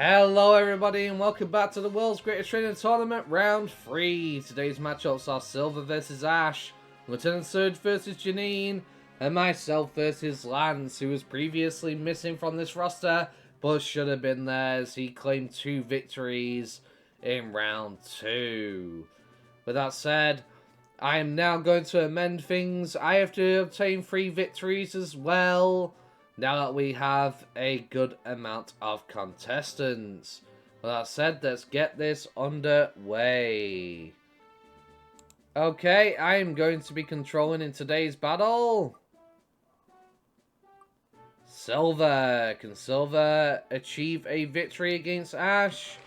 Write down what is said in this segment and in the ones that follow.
Hello everybody and welcome back to the world's greatest training tournament round 3. Today's matchups are Silver versus Ash, Lieutenant Surge versus Janine, and myself versus Lance, who was previously missing from this roster but should have been there as he claimed 2 victories in round 2. With that said, I am now going to amend things. I have to obtain 3 victories as well, now that we have a good amount of contestants. With that said, let's get this underway. Okay, I am going to be controlling in today's battle Silver. Can Silver achieve a victory against Ash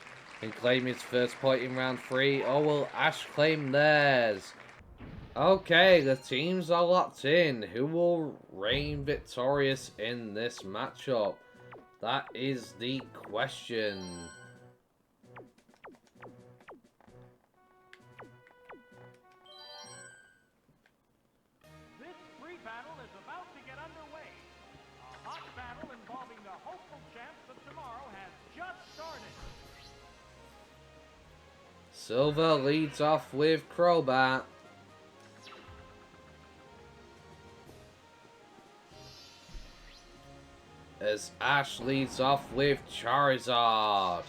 and claim his first point in round 3, or will Ash claim theirs? Okay, the teams are locked in. Who will reign victorious in this matchup? That is the question. This free battle is about to get underway. A hot battle involving the hopeful champs of tomorrow has just started. Silver leads off with Crobat. As Ash leads off with Charizard.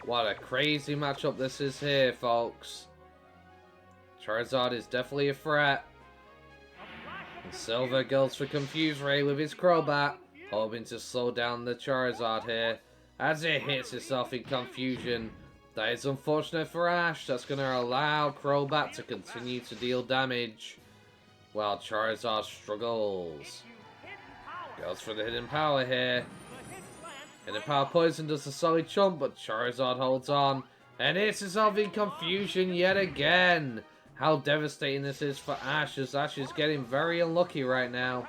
What a crazy matchup this is here, folks. Charizard is definitely a threat. And Silver goes for Confuse Ray with his Crobat, hoping to slow down the Charizard here as it hits itself in confusion. That is unfortunate for Ash. That's going to allow Crobat to continue to deal damage while Charizard struggles. Goes for the Hidden Power here. Hidden Power Poison does a solid chunk, but Charizard holds on. And hits itself in confusion yet again. How devastating this is for Ash, as Ash is getting very unlucky right now.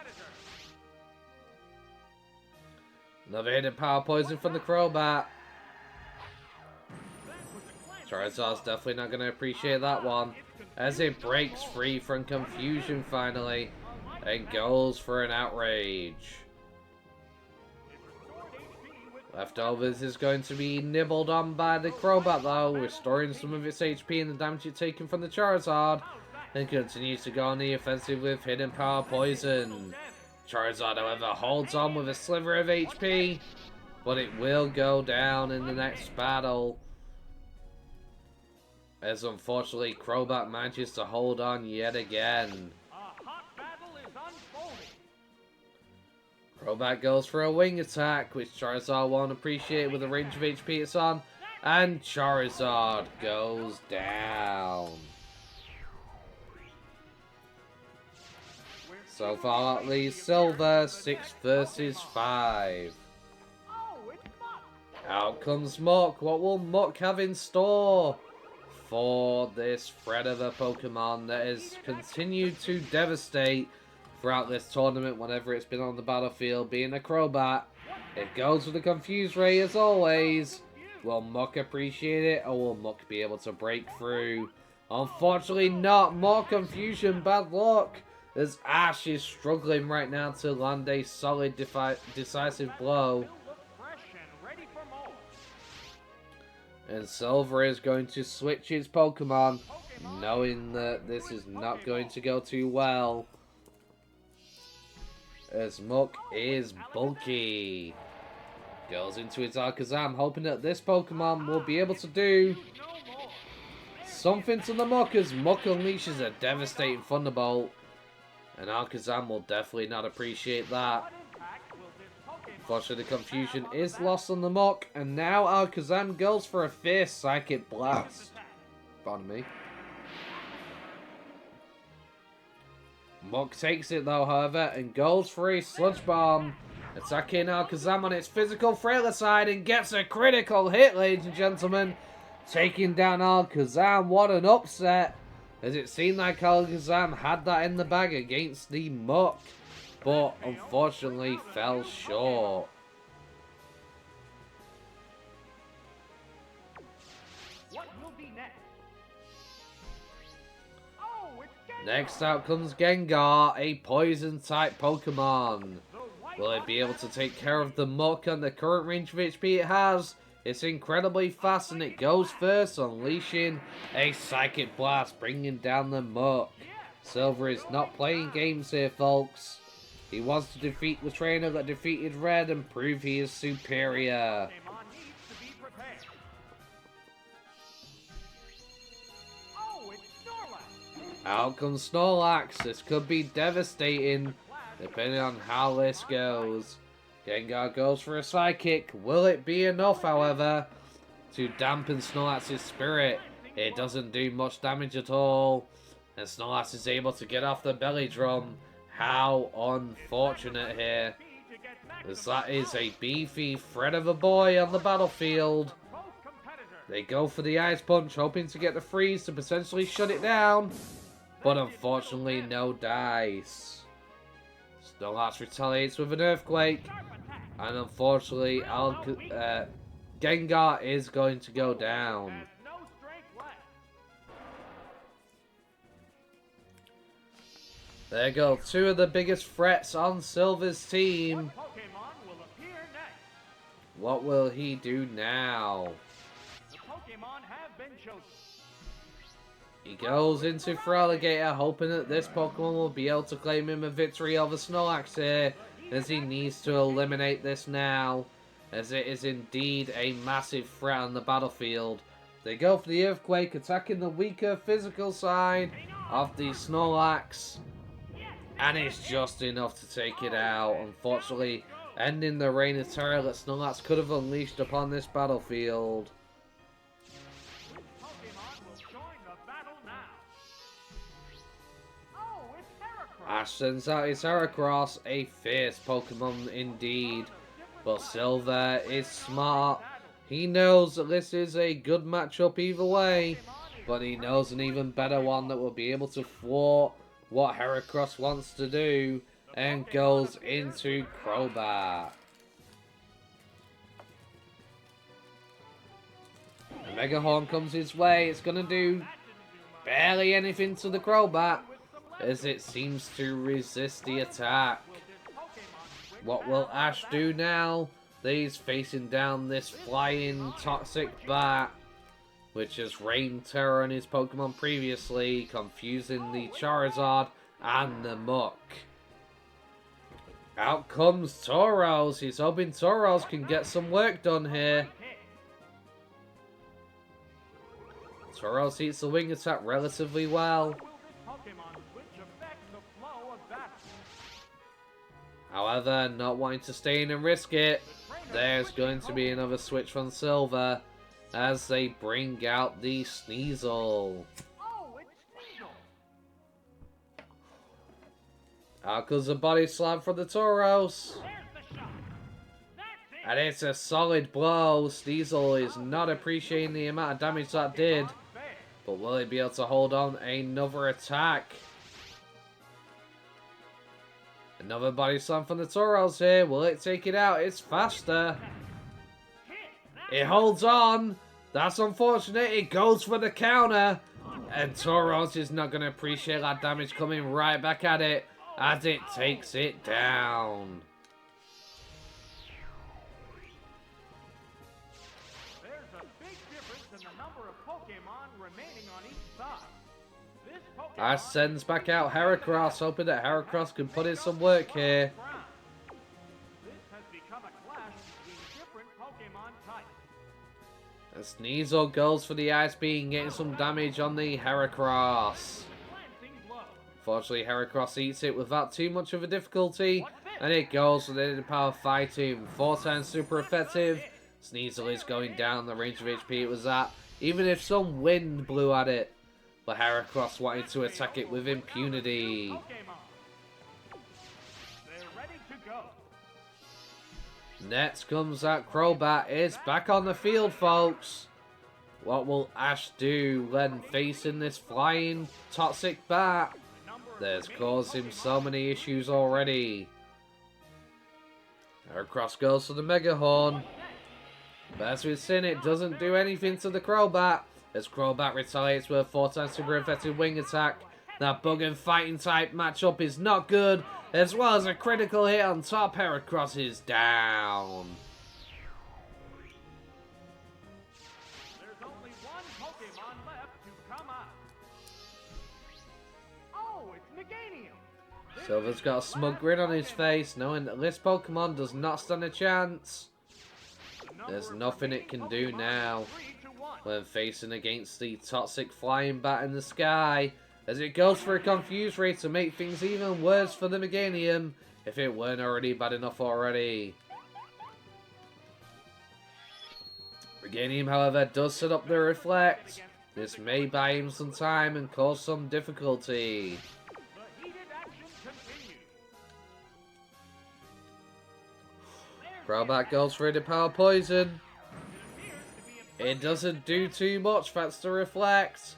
Another Hidden Power Poison from the Crobat. Charizard's definitely not going to appreciate that one, as it breaks free from confusion finally and goes for an Outrage. Leftovers is going to be nibbled on by the Crobat though, restoring some of its HP and the damage it's taken from the Charizard, and continues to go on the offensive with Hidden Power Poison. Charizard, however, holds on with a sliver of HP, but it will go down in the next battle, as unfortunately Crobat manages to hold on yet again. Crobat goes for a wing attack, which Charizard won't appreciate with the range of HP it's on, and Charizard goes down. So far that leaves Silver 6 versus 5. Out comes Muck. What will Muck have in store for this threat of a Pokemon that has continued to devastate throughout this tournament whenever it's been on the battlefield, being a Crobat? It goes with the Confuse Ray as always. Will Muck appreciate it, or will Muck be able to break through? Unfortunately not. More confusion, bad luck, as Ash is struggling right now to land a solid decisive blow. And Silver is going to switch its Pokemon, knowing that this is not going to go too well, as Muck is bulky. Goes into its Alakazam, hoping that this Pokemon will be able to do something to the Muck, as Muck unleashes a devastating Thunderbolt. And Alakazam will definitely not appreciate that. Unfortunately, the confusion is lost on the Muck, and now Alakazam goes for a fierce Psychic Blast. Pardon me. Muck takes it though, however, and goes for a Sludge Bomb, attacking Alakazam on its physical frailer side, and gets a critical hit, ladies and gentlemen, taking down Alakazam. What an upset, as it seemed like Alakazam had that in the bag against the Muck, but unfortunately fell short. What will be next? Next out comes Gengar, a poison-type Pokemon. Will it be able to take care of the Muck and the current range of HP it has? It's incredibly fast and it goes first, unleashing a Psychic Blast, bringing down the Muck. Silver is not playing games here, folks. He wants to defeat the trainer that defeated Red and prove he is superior. Out comes Snorlax. This could be devastating, depending on how this goes. Gengar goes for a Psychic. Will it be enough, however, to dampen Snorlax's spirit? It doesn't do much damage at all. And Snorlax is able to get off the belly drum. How unfortunate here. As that is a beefy threat of a boy on the battlefield. They go for the Ice Punch, hoping to get the freeze to potentially shut it down. But unfortunately, no dice. Snorlax retaliates with an Earthquake. And unfortunately, Gengar is going to go down. There go two of the biggest threats on Silver's team. What will he do now? He goes into Feraligatr, hoping that this Pokemon will be able to claim him a victory over Snorlax here, as he needs to eliminate this now, as it is indeed a massive threat on the battlefield. They go for the Earthquake, attacking the weaker physical side of the Snorlax, and it's just enough to take it out, unfortunately ending the reign of terror that Snorlax could have unleashed upon this battlefield. Ash sends out his Heracross, a fierce Pokemon indeed. But Silver is smart. He knows that this is a good matchup either way. But he knows an even better one that will be able to thwart what Heracross wants to do. And goes into Crobat. The Mega Horn comes his way. It's going to do barely anything to the Crobat, as it seems to resist the attack. What will Ash do now? He's facing down this flying toxic bat, which has rained terror on his Pokemon previously, confusing the Charizard and the Muck. Out comes Tauros. He's hoping Tauros can get some work done here. Tauros eats the wing attack relatively well. However, not wanting to stay in and risk it, there's going to be another switch from Silver as they bring out the Sneasel. Out comes a body slam from the Tauros. And it's a solid blow. Sneasel is not appreciating the amount of damage that did. But will he be able to hold on another attack? Another body slam from the Tauros here. Will it take it out? It's faster. It holds on. That's unfortunate. It goes for the counter. And Tauros is not going to appreciate that damage coming right back at it as it takes it down. Ash sends back out Heracross, hoping that Heracross can put in some work here. And Sneasel goes for the Ice Beam, getting some damage on the Heracross. Fortunately, Heracross eats it without too much of a difficulty, and it goes for the power fighting. 4 times super effective. Sneasel is going down the range of HP it was at, even if some wind blew at it. But Heracross wanted to attack it with impunity. Next comes out Crobat. Is back on the field, folks. What will Ash do when facing this flying toxic bat that's caused him so many issues already? Heracross goes for the Mega Horn. But as we've seen, it doesn't do anything to the Crobat, as Crobat retaliates with a 4 times super effective wing attack. That bug and fighting type matchup is not good, as well as a critical hit on top. Heracross is down. Oh, it's Meganium. Silver's got a smug grin on his face, knowing that this Pokemon does not stand a chance. There's nothing it can do now when facing against the toxic flying bat in the sky, as it goes for a Confuse Ray to make things even worse for the Meganium, if it weren't already bad enough already. Meganium, however, does set up the Reflect. This may buy him some time and cause some difficulty. The heated action continues. Crobat goes for the Power Poison. It doesn't do too much thanks to Reflect.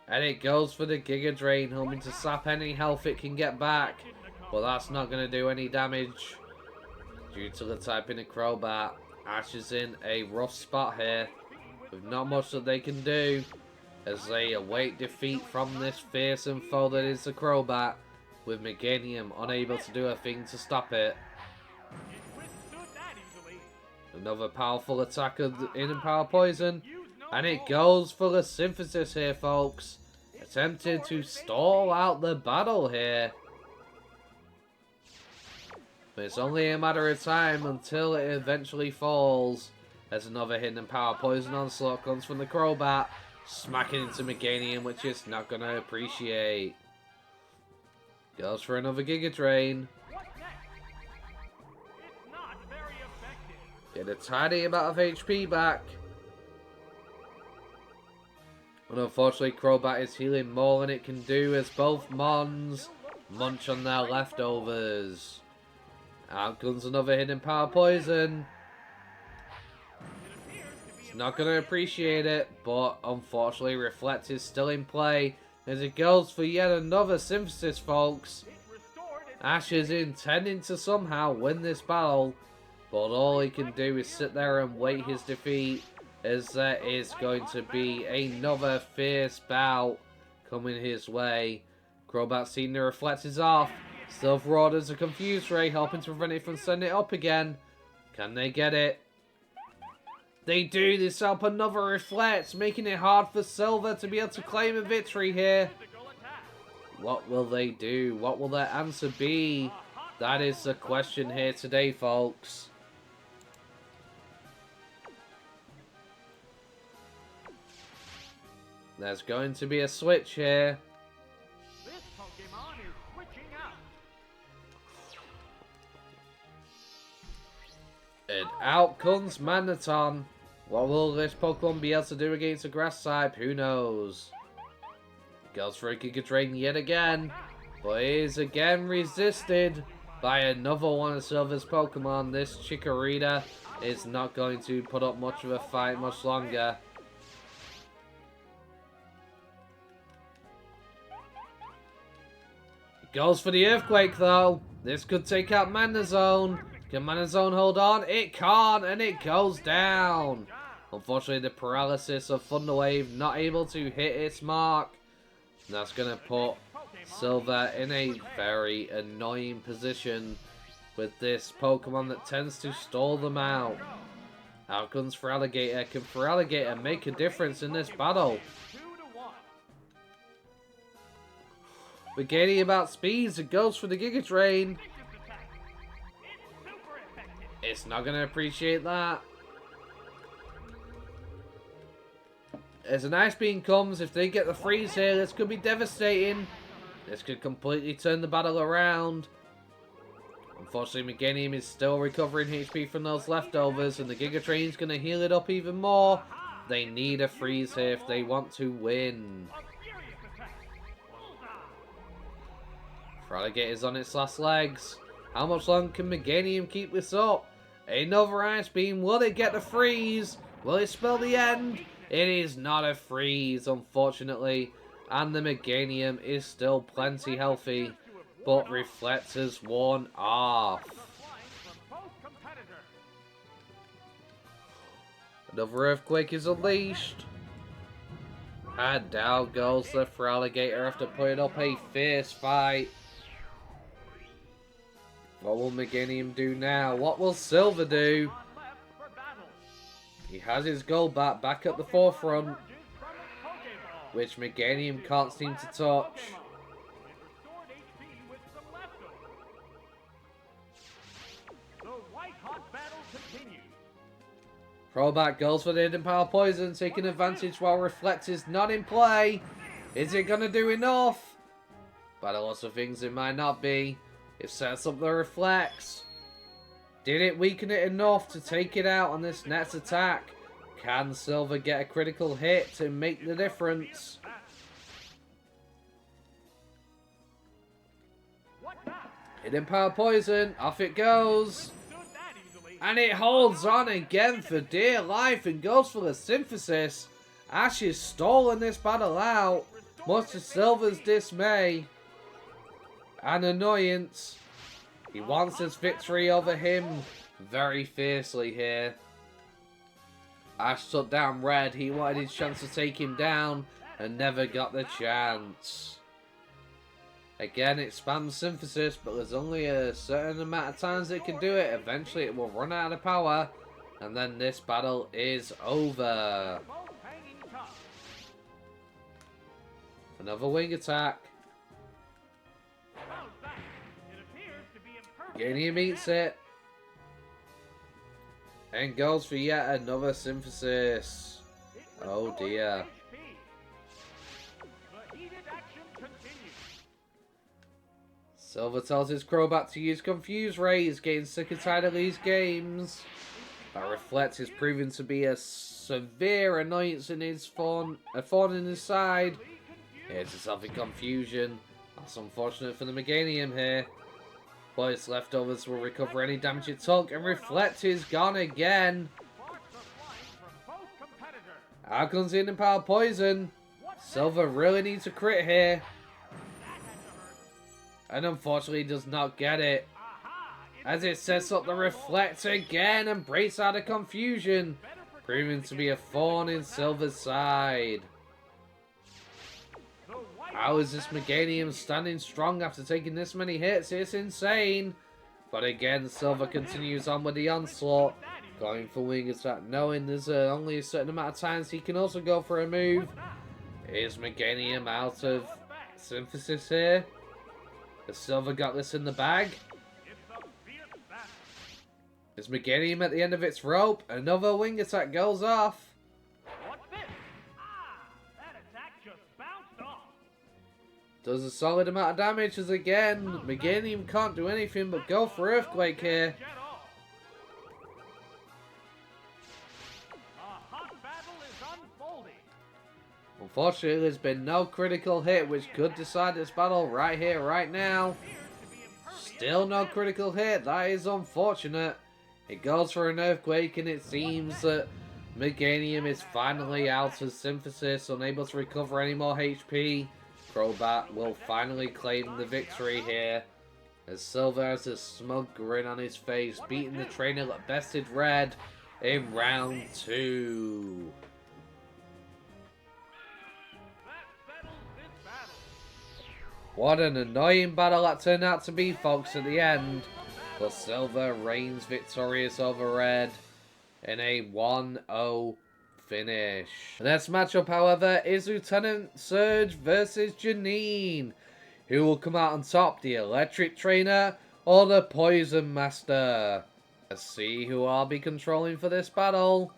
And it goes for the Giga Drain, hoping to sap any health it can get back. But that's not going to do any damage due to the type in the Crobat. Ash is in a rough spot here, with not much that they can do, as they await defeat from this fearsome foe that is the Crobat, with Meganium unable to do a thing to stop it. Another powerful attack of the Inner Power Poison, and it goes for the Synthesis here, folks. Attempted to stall out the battle here. But it's only a matter of time until it eventually falls. As another Hidden Power Poison onslaught comes from the Crobat, smacking into Meganium, which it's not going to appreciate. Goes for another Giga Drain. Get a tiny amount of HP back. But unfortunately, Crobat is healing more than it can do, as both Mons munch on their leftovers. Out comes another Hidden Power Poison. It's not going to appreciate it, but unfortunately Reflect is still in play as it goes for yet another Synthesis, folks. Ash is intending to somehow win this battle, but all he can do is sit there and wait his defeat, as there is going to be another fierce bout coming his way. Crobat seeing the Reflect is off. Silver orders a Confuse Ray, helping to prevent it from sending it up again. Can they get it? They do. They set up another Reflect, making it hard for Silver to be able to claim a victory here. What will they do? What will their answer be? That is the question here today, folks. There's going to be a switch here. This Pokemon is switching out. And out comes Magneton. What will this Pokemon be able to do against a Grass type? Who knows? Goes for a Giga Drain yet again, but is again resisted by another one of Silver's Pokemon. This Chikorita is not going to put up much of a fight much longer. Goes for the Earthquake though. This could take out Manazone. Can Manazone hold on? It can't, and it goes down. Unfortunately, the paralysis of Thunder Wave not able to hit its mark. And that's going to put Silver in a very annoying position with this Pokemon that tends to stall them out. Out comes Feraligatr. Can Feraligatr make a difference in this battle? Forgetting about speeds, it goes for the Giga Drain. It's not going to appreciate that. As an Ice Beam comes, if they get the freeze here, this could be devastating. This could completely turn the battle around. Unfortunately, Meganium is still recovering HP from those leftovers, and the Giga Drain is going to heal it up even more. They need a freeze here if they want to win. Feraligatr is on its last legs. How much longer can Meganium keep this up? Another Ice Beam. Will it get the freeze? Will it spell the end? It is not a freeze, unfortunately. And the Meganium is still plenty healthy, but Reflect has worn off. Another Earthquake is unleashed. And down goes the Feraligatr after putting up a fierce fight. What will Meganium do now? What will Silver do? He has his Golbat back at the forefront, which Meganium can't seem to touch. Throwback goes for the hidden power poison, taking advantage while Reflect is not in play. Is it going to do enough? By the lots of things, it might not be. It sets up the Reflects. Did it weaken it enough to take it out on this next attack? Can Silver get a critical hit to make the difference? Hidden power poison, off it goes. And it holds on again for dear life and goes for the synthesis. Ash is stalling this battle out, much to Silver's dismay and annoyance. He wants his victory over him very fiercely here. Ash took down Red. He wanted his chance to take him down and never got the chance. Again, it spams synthesis, but there's only a certain amount of times it can do it. Eventually it will run out of power, and then this battle is over. Another wing attack. Meganium eats it. And goes for yet another synthesis. Oh dear. Silver tells his Crobat to use Confuse Ray. He's getting sick and tired of these games. That Reflect is proving to be a severe annoyance in his thorn in his side. Here's himself in confusion. That's unfortunate for the Meganium here. But its leftovers will recover any damage it took, and Reflect is gone again. Out comes in Power Poison. Silver really needs a crit here. And unfortunately does not get it. As it sets up the Reflect again and breaks out of confusion. Proving to be a thorn in Silver's side. How is this Meganium standing strong after taking this many hits? It's insane. But again, Silver continues on with the onslaught. Going for wing attack, knowing there's only a certain amount of times he can also go for a move. Is Meganium out of synthesis here? Has Silver got this in the bag? Is Meganium at the end of its rope? Another wing attack goes off. Does a solid amount of damage as again, Meganium can't do anything but go for Earthquake here. Unfortunately, there's been no critical hit which could decide this battle right here, right now. Still no critical hit, that is unfortunate. It goes for an Earthquake and it seems that Meganium is finally out of synthesis, unable to recover any more HP. Crobat will finally claim the victory here, as Silver has a smug grin on his face, beating the trainer that bested Red in round 2. What an annoying battle that turned out to be, folks, at the end. But Silver reigns victorious over Red in a 1-0 finish. The next matchup, however, is Lieutenant Surge versus Janine. Who will come out on top, the Electric Trainer or the Poison Master? Let's see who I'll be controlling for this battle.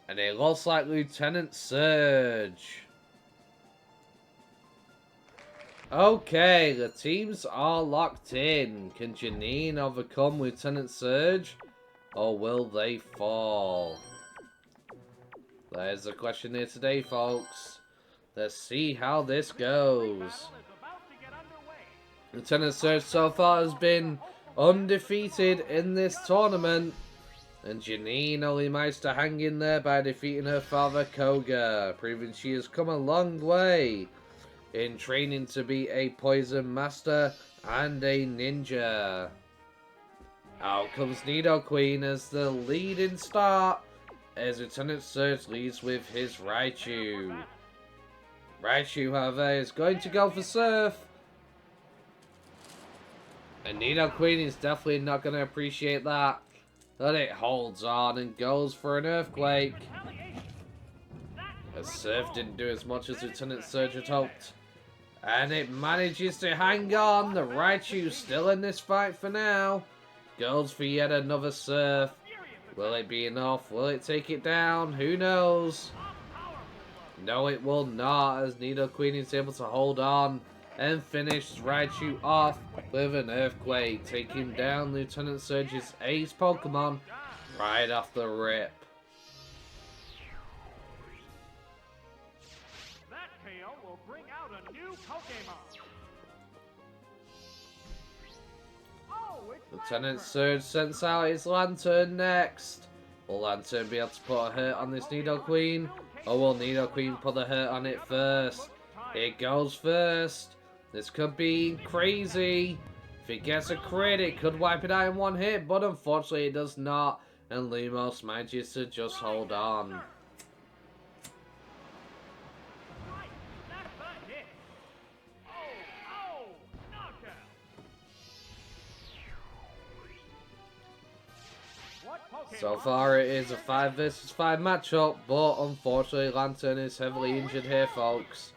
And it looks like Lieutenant Surge. Okay, the teams are locked in. Can Janine overcome Lieutenant Surge, or will they fall? There's the question here today, folks. Let's see how this goes. Lieutenant Surge so far has been undefeated in this tournament, and Janine only managed to hang in there by defeating her father Koga, proving she has come a long way in training to be a Poison Master and a Ninja. Out comes Nidoqueen as the leading start, as Lieutenant Surge leads with his Raichu. Raichu, however, is going to go for Surf. And Nidoqueen is definitely not going to appreciate that. But it holds on and goes for an Earthquake. As Surf didn't do as much as Lieutenant Surge had hoped. And it manages to hang on. The Raichu still in this fight for now. Goes for yet another Surf. Will it be enough? Will it take it down? Who knows? No, it will not, as Nidoqueen is able to hold on and finish Raichu off with an Earthquake, taking down Lieutenant Surge's ace Pokemon right off the rip. That KO will bring out a new Pokemon. Oh, it's Lieutenant Surge sends out his Lantern next. Will Lantern be able to put a hurt on this Nidoqueen? Or will Nidoqueen put the hurt on it first? It goes first. This could be crazy. If it gets a crit, it could wipe it out in one hit, but unfortunately it does not. And Lumos manages to just hold on. right. That's a hit. Oh, knockout. What Pokemon? So far it is a 5 versus 5 matchup, but unfortunately Lantern is heavily injured here, folks,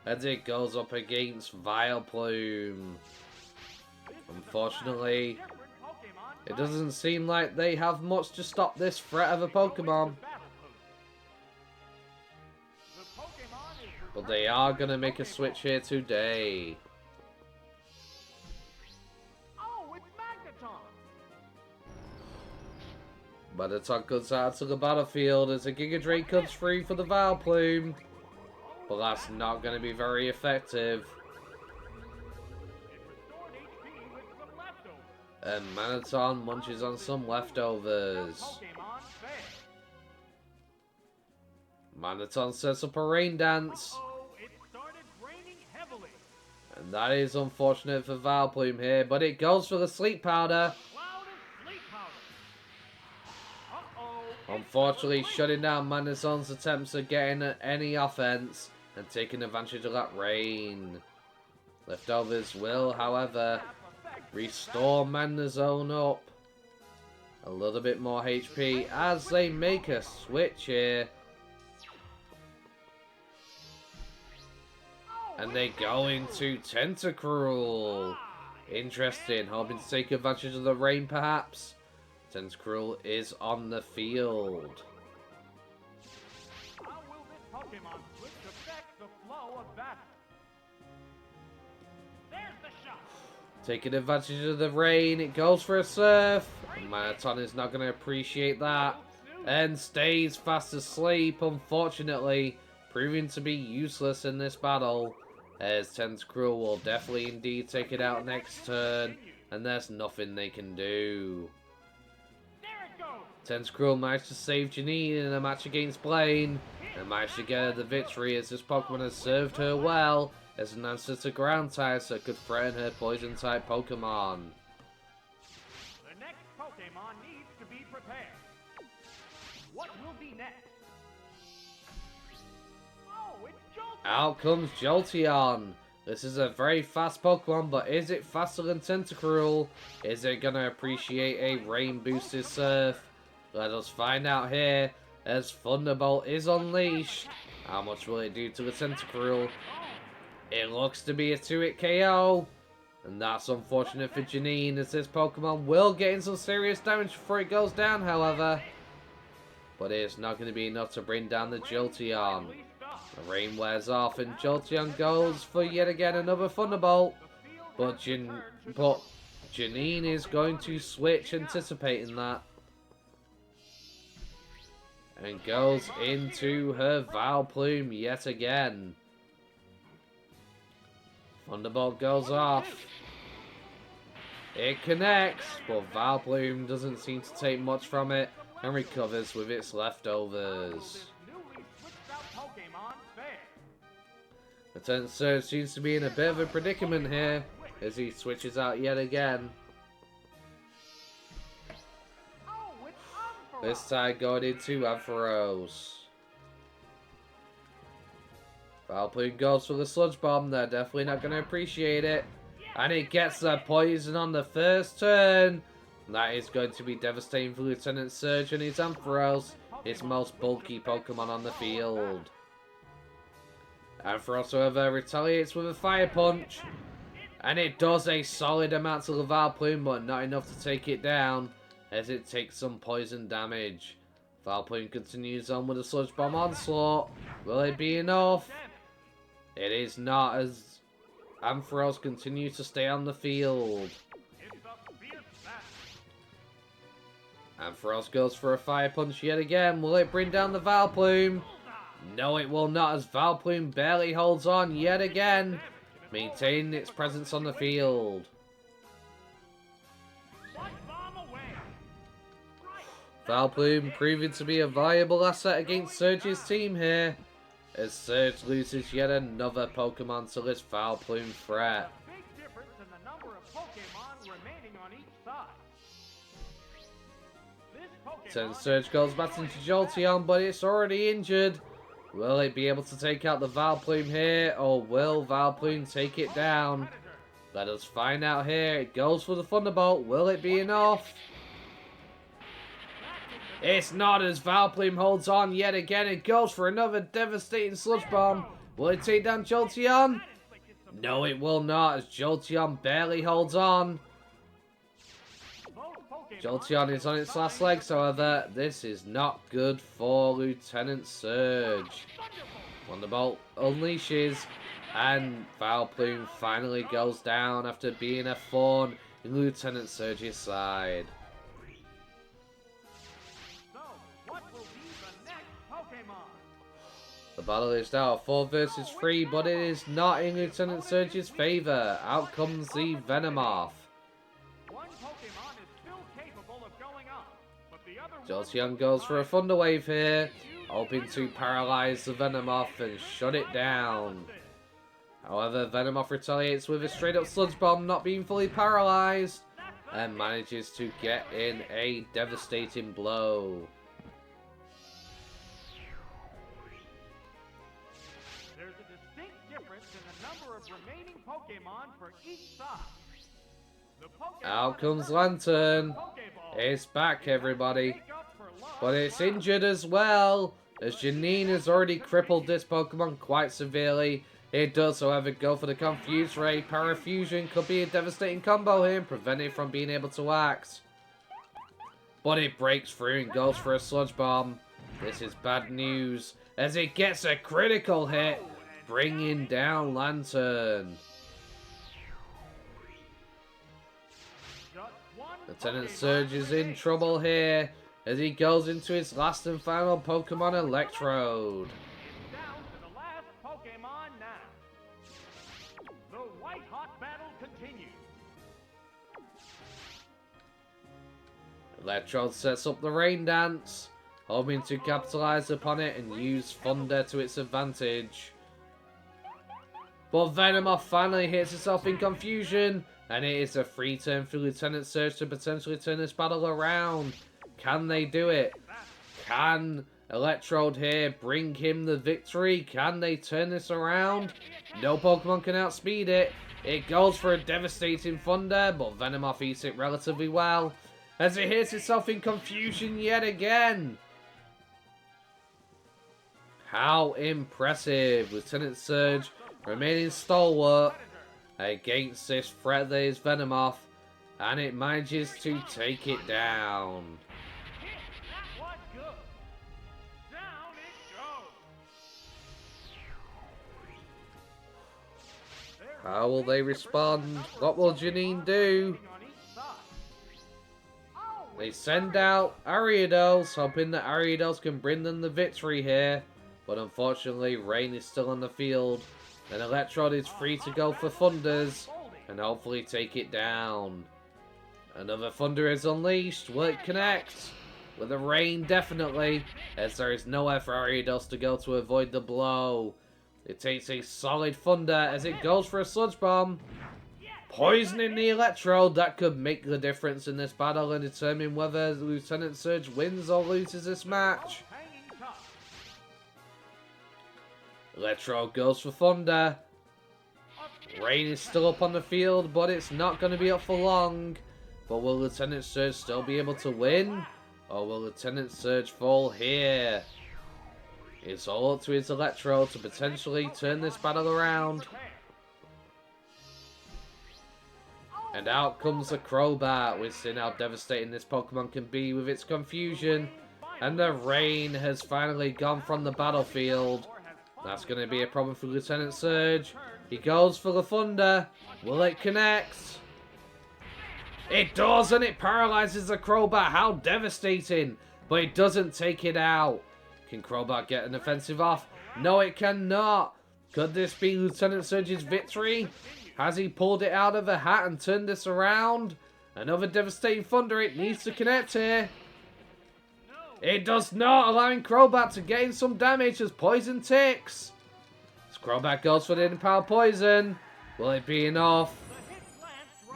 as it goes up against Vileplume. Unfortunately, it doesn't seem like they have much to stop this threat of a Pokemon, but they are going to make a switch here today. Oh, it's Magneton. Magneton comes out to the battlefield as a Giga Drain comes free for the Vileplume, but that's not going to be very effective. And Magneton munches on some leftovers. Magneton sets up a rain dance. And that is unfortunate for Vileplume here, but it goes for the Sleep Powder. Unfortunately, shutting down Magneton's attempts at getting any offense and taking advantage of that rain. Leftovers will, however, restore Magneton up a little bit more HP as they make a switch here. And they go into Tentacruel. Interesting, hoping to take advantage of the rain perhaps. Tentacruel is on the field. How will this Pokemon switch affect the flow of battle? There's the shot. Taking advantage of the rain, it goes for a Surf. And Magneton is not going to appreciate that and stays fast asleep, unfortunately, proving to be useless in this battle, as Tentacruel will definitely indeed take it out next turn, and there's nothing they can do. Tentacruel managed to save Janine in a match against Blaine, and managed to get her the victory as this Pokemon has served her well as an answer to ground types that could threaten her poison type Pokemon. The next Pokemon needs to be prepared. What will be next? Oh, it's Jolteon! Out comes Jolteon. This is a very fast Pokemon, but is it faster than Tentacruel? Is it going to appreciate a rain boosted Surf? Let us find out here as Thunderbolt is unleashed. How much will it do to the Tentacruel? It looks to be a 2-hit KO. And that's unfortunate for Janine, as this Pokemon will get in some serious damage before it goes down, however. But it's not going to be enough to bring down the Jolteon. The rain wears off and Jolteon goes for yet again another Thunderbolt. But Janine is going to switch, anticipating that. And goes into her Vileplume yet again. Thunderbolt goes off. It connects, but Vileplume doesn't seem to take much from it and recovers with its leftovers. Lieutenant Surge seems to be in a bit of a predicament here as he switches out yet again. This time going into Ampharos. Vileplume goes for the Sludge Bomb. They're definitely not going to appreciate it. And it gets the poison on the first turn. That is going to be devastating for Lieutenant Surge and his Ampharos, its most bulky Pokemon on the field. Ampharos, however, retaliates with a Fire Punch. And it does a solid amount to the Vileplume, but not enough to take it down. as it takes some poison damage. Valplume continues on with a Sludge Bomb onslaught. Will it be enough? It is not, as Ampharos continues to stay on the field. Ampharos goes for a Fire Punch yet again. Will it bring down the Valplume? No, it will not, as Valplume barely holds on yet again, maintaining its presence on the field. Valplume proving to be a viable asset against Surge's team here, as Surge loses yet another Pokemon to this Valplume threat. Then Surge goes back into Jolteon, but it's already injured. Will it be able to take out the Valplume here, or will Valplume take it down? Let us find out here. It goes for the Thunderbolt. Will it be enough? It's not, as Valplume holds on yet again. It goes for another devastating Sludge Bomb. Will it take down Jolteon? No, it will not, as Jolteon barely holds on. Jolteon is on its last legs, however. This is not good for Lieutenant Surge. Thunderbolt unleashes, and Valplume finally goes down after being a thorn in Lieutenant Surge's side. The battle is now 4 versus 3, but it is not in Lieutenant Surge's favor. Out comes the Venomoth. Jolteon goes for a Thunder Wave here, hoping to paralyze the Venomoth and shut it down. However, Venomoth retaliates with a straight up Sludge Bomb, not being fully paralyzed, and manages to get in a devastating blow. There's a distinct difference in the number of remaining Pokemon for each side. Out comes Lantern. It's back, everybody. But it's injured as well, as Janine has already crippled this Pokemon quite severely. It does, however, go for the Confuse Ray. Parafusion could be a devastating combo here and prevent it from being able to act. But it breaks through and goes for a Sludge Bomb. This is bad news, as it gets a critical hit, bringing down Lantern. Lieutenant Surge is in trouble here, as he goes into his last and final Pokemon, Electrode. Down to the last Pokemon now. The white-hot battle continues. Electrode sets up the Rain Dance, hoping to capitalize upon it and use Thunder to its advantage. But Venomoth finally hits itself in confusion, and it is a free turn for Lieutenant Surge to potentially turn this battle around. Can they do it? Can Electrode here bring him the victory? Can they turn this around? No Pokemon can outspeed it. It goes for a devastating Thunder, but Venomoth eats it relatively well, as it hits itself in confusion yet again. How impressive. Lieutenant Surge remaining stalwart against this threat that is Venomoth, and it manages to take it down. That was good. Down it goes. How will they respond? What will Janine do? They send out Ariados, hoping that Ariados can bring them the victory here, but unfortunately Rain is still on the field. Then Electrode is free to go for Thunders and hopefully take it down. Another Thunder is unleashed. Will it connect? With a Rain, definitely, as there is nowhere for Ariados to go to avoid the blow. It takes a solid Thunder as it goes for a Sludge Bomb, poisoning the Electrode. That could make the difference in this battle and determine whether Lieutenant Surge wins or loses this match. Electrode goes for Thunder. Rain is still up on the field, but it's not going to be up for long. But will Lieutenant Surge still be able to win? Or will Lieutenant Surge fall here? It's all up to his Electrode to potentially turn this battle around. And out comes the Crobat. We've seen how devastating this Pokemon can be with its confusion. And the rain has finally gone from the battlefield. That's going to be a problem for Lieutenant Surge. He goes for the Thunder. Will it connect? It does, and it paralyzes the Crobat. How devastating. But it doesn't take it out. Can Crobat get an offensive off? No, it cannot. Could this be Lieutenant Surge's victory? Has he pulled it out of the hat and turned this around? Another devastating Thunder. It needs to connect here. It does not, allowing Crobat to gain some damage as Poison ticks. As Crobat goes for the Power Poison. Will it be enough?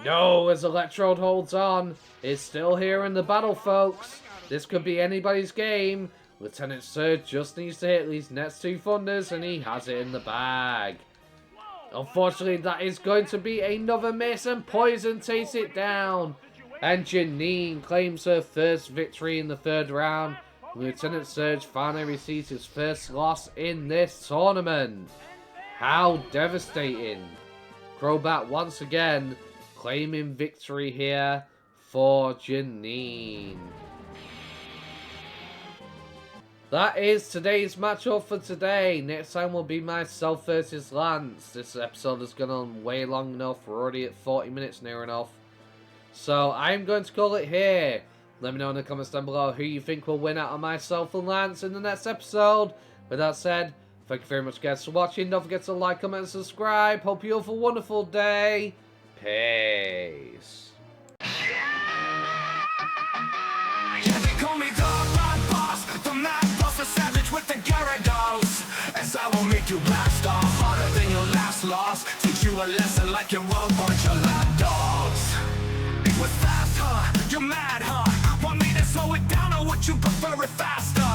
No, as Electrode holds on. It's still here in the battle, folks. This could be anybody's game. Lieutenant Surge just needs to hit these next 2 Thunders and he has it in the bag. Unfortunately, that is going to be another miss and Poison takes it down. And Janine claims her first victory in the 3rd round. Lieutenant Surge finally receives his first loss in this tournament. How devastating. Crobat once again claiming victory here for Janine. That is today's matchup for today. Next time will be myself versus Lance. This episode has gone on way long enough. We're already at 40 minutes near enough. So I'm going to call it here. Let me know in the comments down below who you think will win out of myself and Lance in the next episode. With that said, thank you very much guys for watching. Don't forget to like, comment, and subscribe. Hope you have a wonderful day. Peace. With the Gyarados, as I will make you blast off harder than your last loss. Teach you a lesson like you won't bunch of lapdogs. It was fast, huh? You're mad, huh? Want me to slow it down or would you prefer it faster?